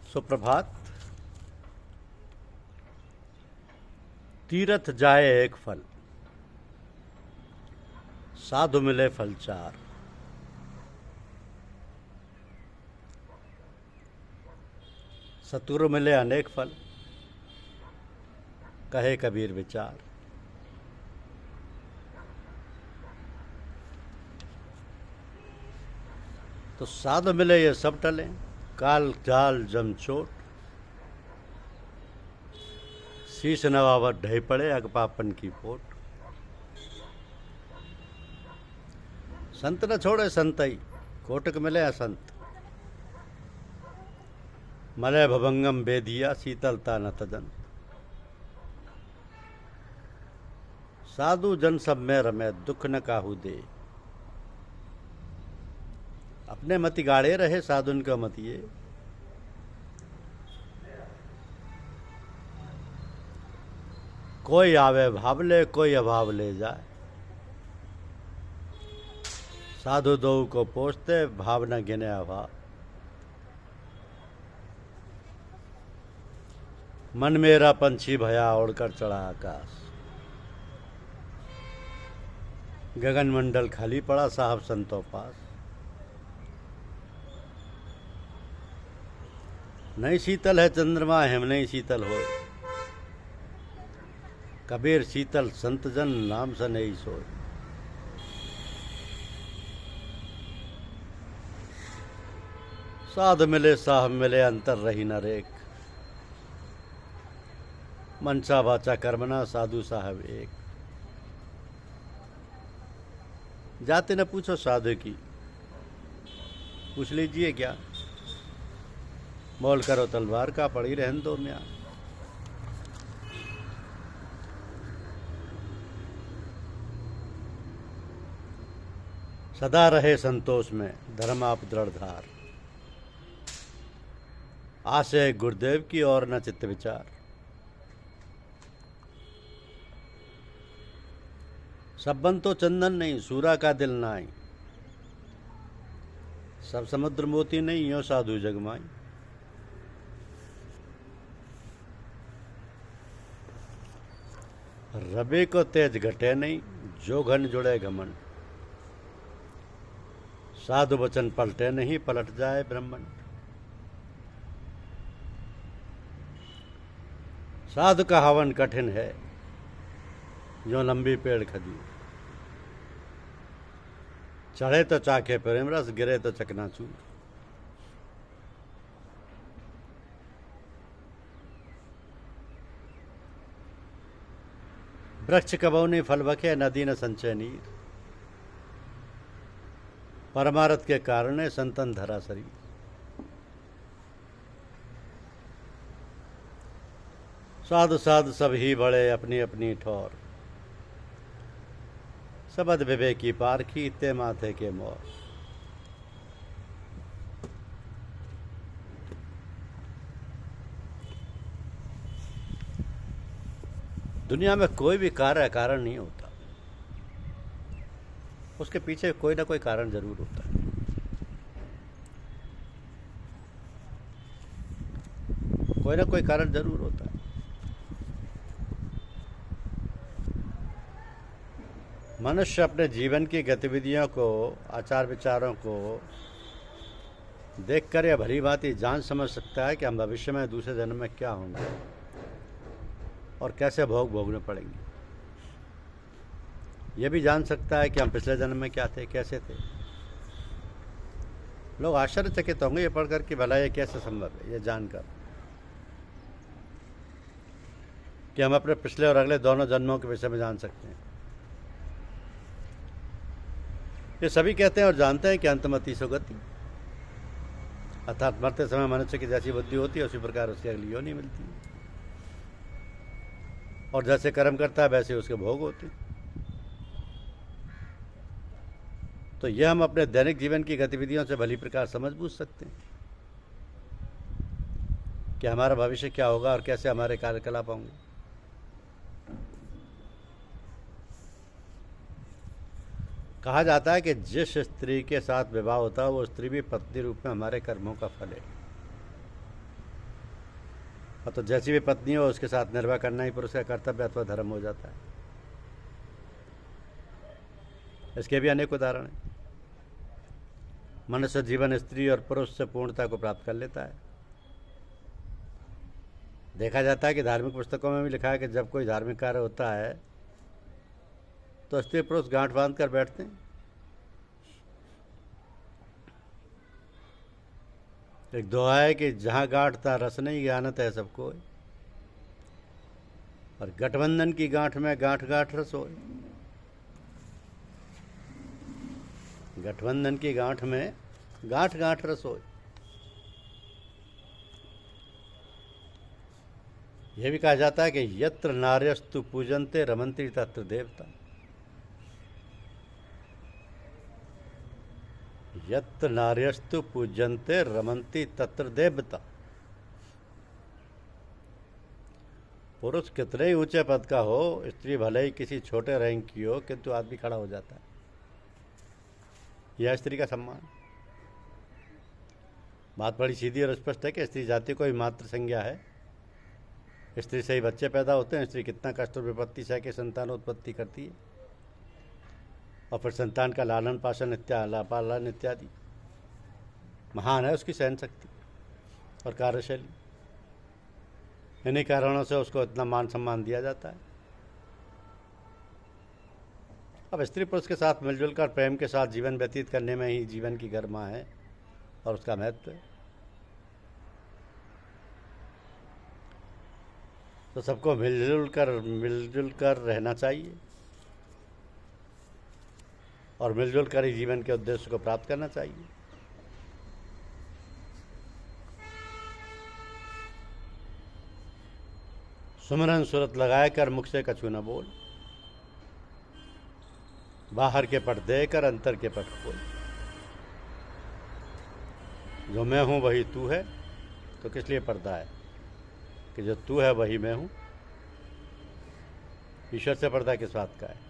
सुप्रभात। तीरथ जाए एक फल, साधु मिले फल चार। सतगुरु मिले अनेक फल, कहे कबीर विचार। तो साधु मिले ये सब टले, काल जाल जम चोट। शीश नवावत ढह पड़े अगपापन की पोट। संत न छोड़े संतई, कोटक मिले असंत। मलय भभंगम बेदिया, शीतलता न तदंत। साधु जन सब में रमे, दुख न काहू दे। अपने मति गाड़े रहे साधुन का मतिए। कोई आवे भाव ले, कोई अभाव ले जाए। साधु दो को पोसते, भाव न गिने अभाव। मन मेरा पंछी भया, उड़कर चढ़ा आकाश। गगन मंडल खाली पड़ा, साहब संतों पास। नहीं शीतल है चंद्रमा, हिम नहीं शीतल हो। कबीर शीतल संत जन, नाम स नहीं सोए। साध मिले साहब मिले, अंतर रही न रेख। मनसा वाचा कर्मना, साधु साहब एक। जाते न पूछो साधु की, पूछ लीजिए क्या। मोल करो तलवार का, पड़ी रहन दो म्यान। सदा रहे संतोष में, धर्म आप दृढ़ धार। आशय गुरुदेव की और न चित्त विचार। सब बन तो चंदन नहीं, सूरा का दिल नाई। सब समुद्र मोती नहीं, यो साधु जगमाई। रबे को तेज घटे नहीं, जो घन जुड़े घमंड। साधु वचन पलटे नहीं, पलट जाए ब्रह्मंड। साधु का हवन कठिन है, जो लंबी पेड़ खजूर। चढ़े तो चाखे प्रेम रस, गिरे तो चकनाचूर। वृक्ष कबौनी फल बखे, नदी न संचय नीर। परमारथ के कारण संतन धरा शरीर। साधु साधु सब ही बड़े, अपनी अपनी ठौर। सबद विवेकी पारखी, ते माथे के मोर। दुनिया में कोई भी कार्य अकारण नहीं होता, उसके पीछे कोई ना कोई कारण जरूर होता है। कोई ना कोई कारण जरूर होता है। मनुष्य अपने जीवन की गतिविधियों को, आचार विचारों को देखकर या भली भांति जान समझ सकता है कि हम भविष्य में दूसरे जन्म में क्या होंगे और कैसे भोग भोगने पड़ेंगे। यह भी जान सकता है कि हम पिछले जन्म में क्या थे, कैसे थे। लोग आश्चर्यचकित होंगे ये पढ़कर कि भला ये कैसे संभव है, ये जानकर कि हम अपने पिछले और अगले दोनों जन्मों के विषय में जान सकते हैं। ये सभी कहते हैं और जानते हैं कि अंतमति सुगति, अर्थात मरते समय मनुष्य की जैसी बुद्धि होती है उसी प्रकार उसकी अगली योनि मिलती है, और जैसे कर्म करता है वैसे उसके भोग होते हैं। तो यह हम अपने दैनिक जीवन की गतिविधियों से भली प्रकार समझ बूझ सकते हैं कि हमारा भविष्य क्या होगा और कैसे हमारे कार्यकलाप होंगे। कहा जाता है कि जिस स्त्री के साथ विवाह होता है वो स्त्री भी पत्नी रूप में हमारे कर्मों का फल है। और तो जैसी भी पत्नी हो उसके साथ निर्वाह करना ही पुरुष का कर्तव्य अथवा धर्म हो जाता है। इसके भी अनेक उदाहरण हैं। मनुष्य जीवन स्त्री और पुरुष से पूर्णता को प्राप्त कर लेता है। देखा जाता है कि धार्मिक पुस्तकों में भी लिखा है कि जब कोई धार्मिक कार्य होता है तो स्त्री पुरुष गांठ बांध कर बैठते हैं। एक दोहा है कि जहां गांठ ता रस नहीं ज्ञानत है सबको, और गठबंधन की गांठ में गांठ गांठ रस हो। गठबंधन की गांठ में गांठ गांठ रस हो। यह भी कहा जाता है कि यत्र नार्यस्तु पूजन्ते रमन्ति तत्र देवता। यत्र नार्यस्तु पूजन्ते रमन्ति तत्र देवता। पुरुष कितने ही ऊंचे पद का हो, स्त्री भले ही किसी छोटे रैंक की हो, किंतु आदमी खड़ा हो जाता है। यह स्त्री का सम्मान। बात बड़ी सीधी और स्पष्ट है कि स्त्री जाति कोई मात्र संज्ञा है। स्त्री से ही बच्चे पैदा होते हैं। स्त्री कितना कष्ट और विपत्ति सह के संतानोत्पत्ति करती है, और फिर संतान का लालन पालन पालन इत्यादि। महान है उसकी सहन शक्ति और कार्यशैली। इन्हीं कारणों से उसको इतना मान सम्मान दिया जाता है। अब स्त्री पुरुष के साथ मिलजुल कर प्रेम के साथ जीवन व्यतीत करने में ही जीवन की गरिमा है और उसका महत्व है। तो सबको मिलजुल कर रहना चाहिए और मिलजुल कर ही जीवन के उद्देश्य को प्राप्त करना चाहिए। सुमरन सूरत लगाए कर मुख से कछु न बोल, बाहर के पट दे कर अंतर के पट खोल। जो मैं हूं वही तू है, तो किस लिए पर्दा है कि जो तू है वही मैं हूं। ईश्वर से पर्दा किस बात का है?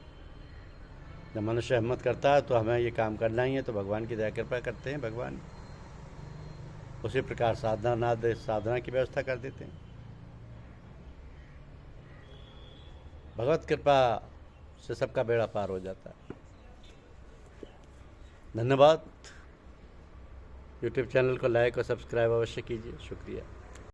जब मनुष्य हिम्मत करता है तो हमें ये काम करना ही है, तो भगवान की दया कृपा करते हैं। भगवान उसी प्रकार साधना की व्यवस्था कर देते हैं। भगवत कृपा से सबका बेड़ा पार हो जाता है। धन्यवाद। यूट्यूब चैनल को लाइक और सब्सक्राइब अवश्य कीजिए। शुक्रिया।